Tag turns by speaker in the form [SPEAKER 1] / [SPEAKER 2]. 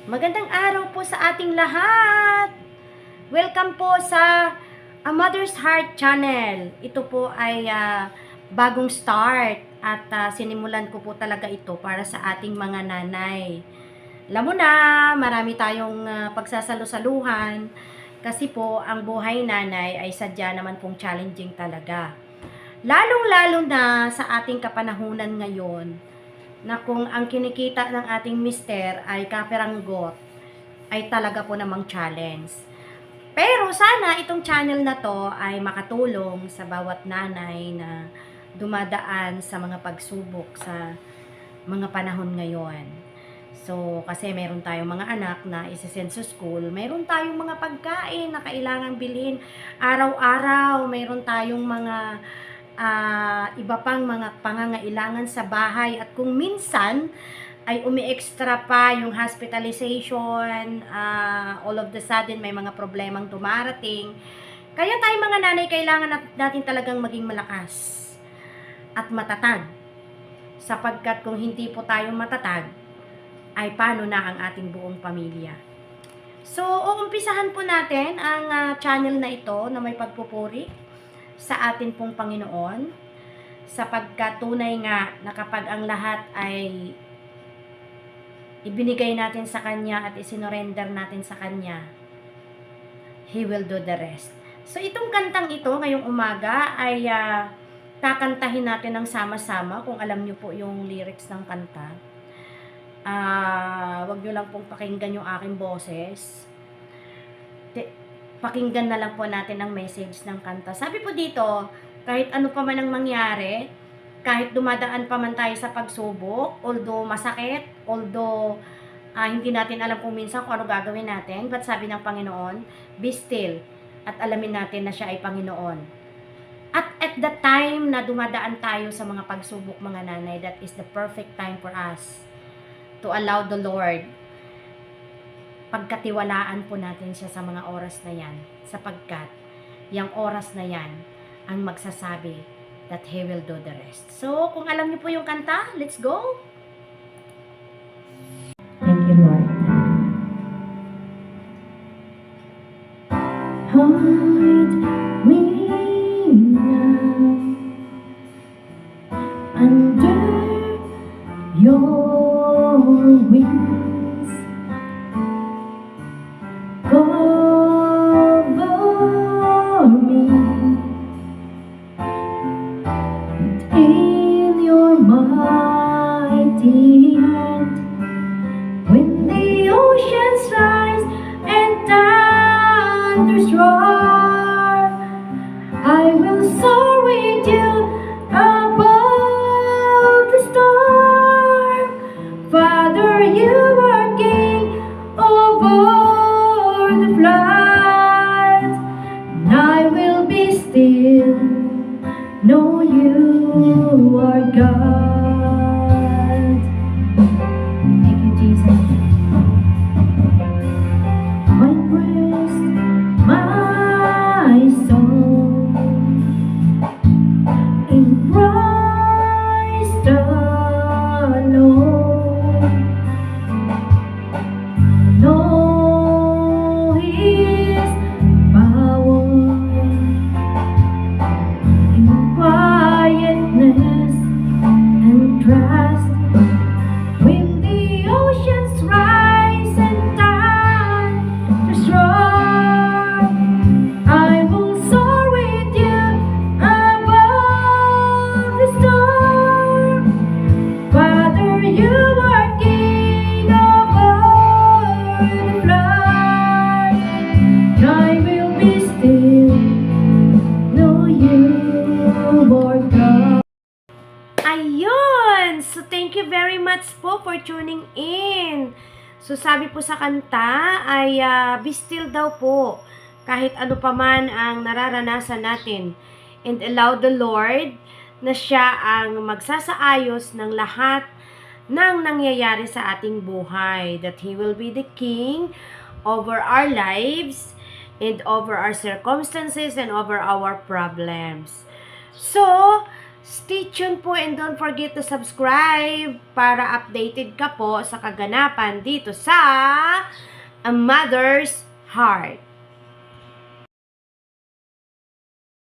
[SPEAKER 1] Magandang araw po sa ating lahat. Welcome po sa A Mother's Heart Channel. Ito po ay bagong start at sinimulan ko po talaga ito para sa ating mga nanay. Alam mo na, marami tayong pagsasalu-saluhan kasi po ang buhay nanay ay sadya naman pong challenging talaga. Lalong-lalo na sa ating kapanahunan ngayon na kung ang kinikita ng ating mister ay kaperanggot, ay talaga po namang challenge. Pero sana itong channel na to ay makatulong sa bawat nanay na dumadaan sa mga pagsubok sa mga panahon ngayon. So, kasi meron tayong mga anak na isi-send sa school, meron tayong mga pagkain na kailangan bilhin araw-araw, meron tayong mga iba pang mga pangangailangan sa bahay at kung minsan ay umi-extra pa yung hospitalization, all of the sudden may mga problemang dumarating. Kaya tayo mga nanay kailangan natin talagang maging malakas at matatag. Sapagkat kung hindi po tayo matatag, ay paano na ang ating buong pamilya. So, uumpisahan po natin ang channel na ito na may pagpupuri sa atin pong Panginoon, sapagkat tunay nga na kapag ang lahat ay ibinigay natin sa Kanya at isinorender natin sa Kanya, He will do the rest. So itong kantang ito ngayong umaga ay kakantahin natin ng sama-sama. Kung alam nyo po yung lyrics ng kanta, wag nyo lang pong pakinggan yung aking boses, pakinggan na lang po natin ang message ng kanta. Sabi po dito, kahit ano pa man ang mangyari, kahit dumadaan pa man tayo sa pagsubok, although masakit, although hindi natin alam kung minsan kung ano gagawin natin, but sabi ng Panginoon, be still, at alamin natin na siya ay Panginoon. At the time na dumadaan tayo sa mga pagsubok, mga nanay, that is the perfect time for us to allow the Lord, pagkatiwalaan po natin siya sa mga oras na yan, sapagkat yung oras na yan ang magsasabi that He will do the rest. So, kung alam niyo po yung kanta, let's go! Thank you, Lord. Hide me now under your wings. Cover me in your mighty hand. When the oceans rise and thunders roar, I will soar with you above the storm. Father, you are King over the floods, and I will be still, know you are God. Thank you, Jesus. My breast, my soul, in Christ alone. Know His power in quietness and trust. When the oceans rise and thunders roar, I will soar with you above the storm. Father, you are King over the flood, and I will be still, know you are God. Ayun! So, thank you very much po for tuning in. So, sabi po sa kanta ay be still daw po kahit ano pa man ang nararanasan natin, and allow the Lord na siya ang magsasaayos ng lahat ng nangyayari sa ating buhay, that He will be the King over our lives and over our circumstances and over our problems. So, Stay tuned po and don't forget to subscribe para updated ka po sa kaganapan dito sa A Mother's Heart.